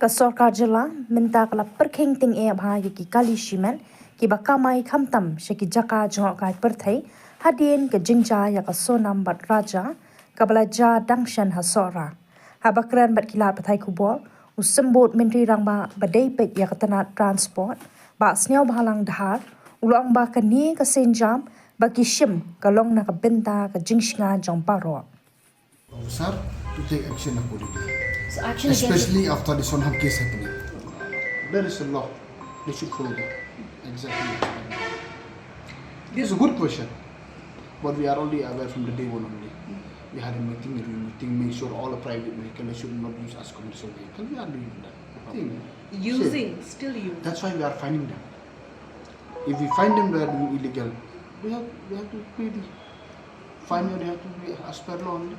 Ka sorkar jela minta kala pyrkhing ting e bha ki kali shimet ki ba kamai khamtam she ki jaka jong kai perthai Hadien ke jingshah ya ka sonam bat raja kabala ja dangshan hasora habakran bat kila pathai kubor usembot menteri rangba badai pek ya katana transport ba snyau bhalang dhar ulang ba ka ni ka senjam ba ki shim kalong na ka benta ka jingshah jong paro Sir, to take action accordingly. So action Especially after the Sonham case happening. There is a law. They should follow that. Exactly. This is a good question. But we are already aware from the day one only. We had a meeting, make sure all the private vehicles should not use as commercial vehicle. We are doing that. still using. That's why we are finding them. If we find them they are doing illegal, we have to pay the fine or they have to be as per law only.